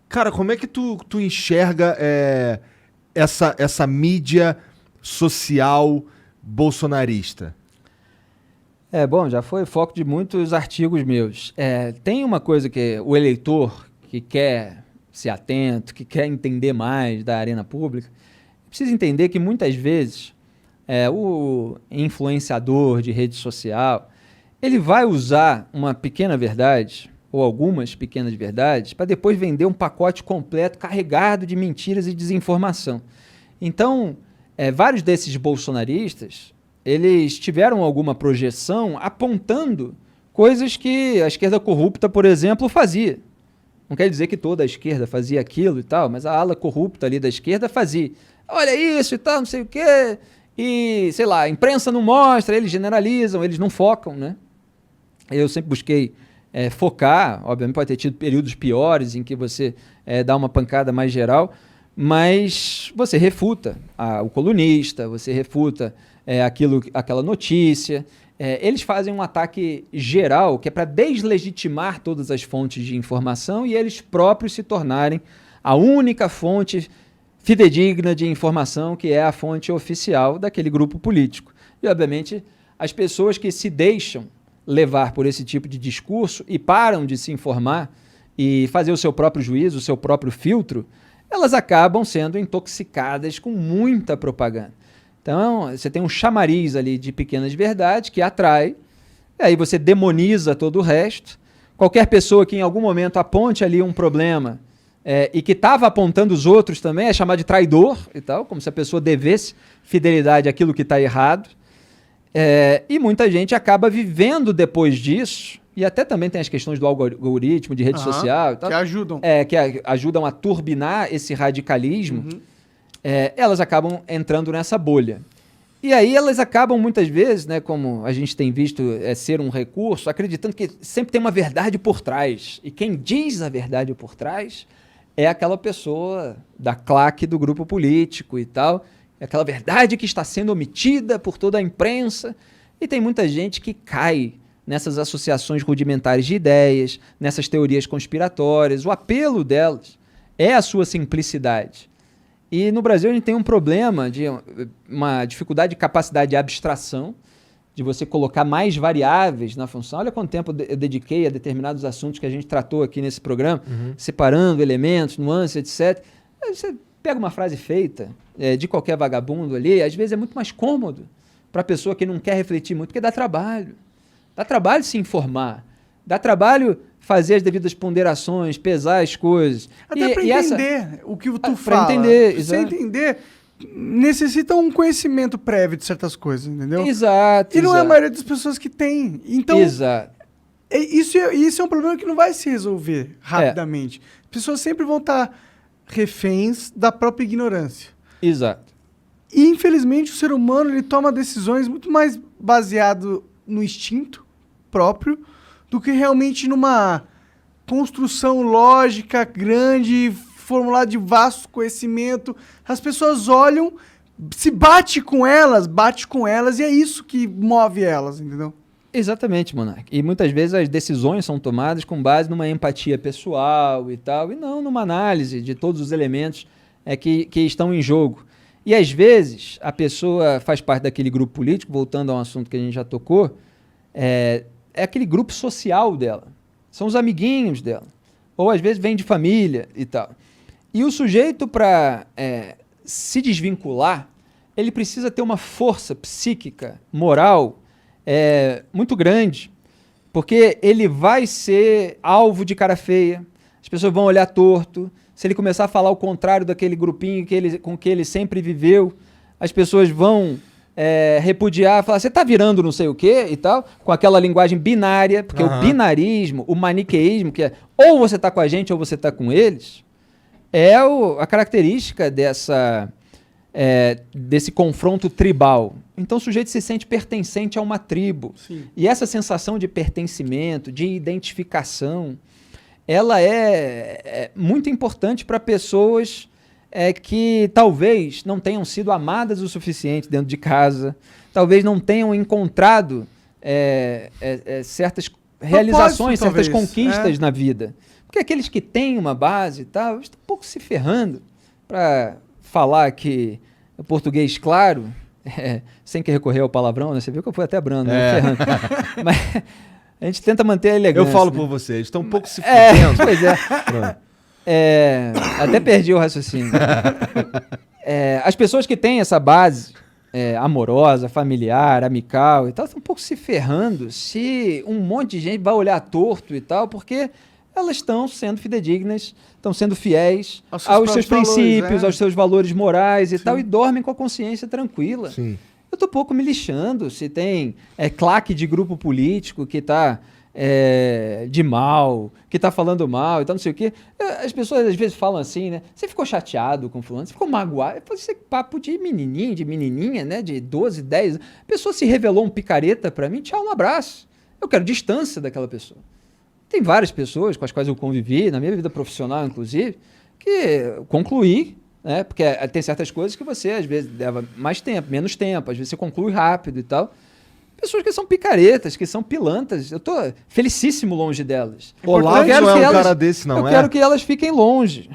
Cara, como é que tu enxerga essa mídia social bolsonarista? Bom, já foi foco de muitos artigos meus. Tem uma coisa que o eleitor que quer ser atento, que quer entender mais da arena pública, precisa entender que muitas vezes o influenciador de rede social, ele vai usar uma pequena verdade ou algumas pequenas verdades para depois vender um pacote completo carregado de mentiras e desinformação. Então, vários desses bolsonaristas, eles tiveram alguma projeção apontando coisas que a esquerda corrupta, por exemplo, fazia. Não quer dizer que toda a esquerda fazia aquilo e tal, mas a ala corrupta ali da esquerda fazia. Olha isso e tal, não sei o quê. E, sei lá, a imprensa não mostra, eles generalizam, eles não focam, né? Eu sempre busquei focar, obviamente pode ter tido períodos piores em que você dá uma pancada mais geral, mas você refuta o colunista, você refuta aquela notícia. Eles fazem um ataque geral que é para deslegitimar todas as fontes de informação e eles próprios se tornarem a única fonte fidedigna de informação, que é a fonte oficial daquele grupo político. E, obviamente, as pessoas que se deixam levar por esse tipo de discurso e param de se informar e fazer o seu próprio juízo, o seu próprio filtro, elas acabam sendo intoxicadas com muita propaganda. Então, você tem um chamariz ali de pequenas verdades que atrai, aí você demoniza todo o resto. Qualquer pessoa que em algum momento aponte ali um problema e que estava apontando os outros também é chamado de traidor e tal, como se a pessoa devesse fidelidade àquilo que está errado. E muita gente acaba vivendo depois disso, e até também tem as questões do algoritmo, de rede social e tal. Que ajudam. Que ajudam a turbinar esse radicalismo. Elas acabam entrando nessa bolha. E aí elas acabam muitas vezes, né, como a gente tem visto ser um recurso, acreditando que sempre tem uma verdade por trás. E quem diz a verdade por trás é aquela pessoa da claque do grupo político e tal. É aquela verdade que está sendo omitida por toda a imprensa. E tem muita gente que cai nessas associações rudimentares de ideias, nessas teorias conspiratórias. O apelo delas é a sua simplicidade. E no Brasil a gente tem um problema de uma dificuldade de capacidade de abstração, de você colocar mais variáveis na função. Olha quanto tempo eu dediquei a determinados assuntos que a gente tratou aqui nesse programa, separando elementos, nuances, etc. Aí você pega uma frase feita de qualquer vagabundo ali, às vezes é muito mais cômodo para a pessoa que não quer refletir muito, porque dá trabalho. Dá trabalho se informar, dá trabalho fazer as devidas ponderações, pesar as coisas. Até para entender o que tu fala. Para entender, você entender, necessita um conhecimento prévio de certas coisas, entendeu? Exato. E não é a maioria das pessoas que tem. Então, exato. Isso é um problema que não vai se resolver rapidamente. As pessoas sempre vão estar reféns da própria ignorância. Exato. E, infelizmente, o ser humano ele toma decisões muito mais baseado no instinto próprio do que realmente numa construção lógica grande, formulada de vasto conhecimento. As pessoas olham, se bate com elas e é isso que move elas, entendeu? Exatamente, Monark. E muitas vezes as decisões são tomadas com base numa empatia pessoal e tal, e não numa análise de todos os elementos que estão em jogo. E às vezes a pessoa faz parte daquele grupo político, voltando a um assunto que a gente já tocou, é aquele grupo social dela. São os amiguinhos dela. Ou às vezes vem de família e tal. E o sujeito, para se desvincular, ele precisa ter uma força psíquica, moral, muito grande. Porque ele vai ser alvo de cara feia, as pessoas vão olhar torto. Se ele começar a falar o contrário daquele grupinho com que ele sempre viveu, as pessoas vão repudiar, falar, você está virando não sei o quê e tal, com aquela linguagem binária, porque o binarismo, o maniqueísmo, que é ou você está com a gente ou você está com eles, a característica desse confronto tribal. Então o sujeito se sente pertencente a uma tribo. Sim. E essa sensação de pertencimento, de identificação, ela é muito importante para pessoas que talvez não tenham sido amadas o suficiente dentro de casa, talvez não tenham encontrado certas realizações, certas conquistas na vida. Porque aqueles que têm uma base e tal, estão um pouco se ferrando para falar que o português claro, sem que recorrer ao palavrão, né? Você viu que eu fui até brando, né? Ferrando. Mas a gente tenta manter a elegância. Eu falo né? por vocês, estão um pouco se fudendo. Pois até perdi o raciocínio. As pessoas que têm essa base amorosa, familiar, amical e tal, estão um pouco se ferrando se um monte de gente vai olhar torto e tal, porque elas estão sendo fidedignas, estão sendo fiéis aos seus princípios, aos seus valores morais e tal, e dormem com a consciência tranquila. Sim. Eu tô pouco me lixando se tem claque de grupo político que tá de mal, que tá falando mal e tal, não sei o quê. As pessoas às vezes falam assim, né? Você ficou chateado com fulano, você ficou magoado. Isso é papo de menininho, de menininha, né? De 12, 10 anos. A pessoa se revelou um picareta pra mim, tchau, um abraço. Eu quero distância daquela pessoa. Tem várias pessoas com as quais eu convivi, na minha vida profissional, inclusive, que concluí, né? Porque tem certas coisas que você, às vezes, leva mais tempo, menos tempo, às vezes você conclui rápido e tal. Pessoas que são picaretas, que são pilantas, eu tô felicíssimo longe delas. Olá, eu quero não é que um elas, cara desse, não eu é? quero que elas fiquem longe.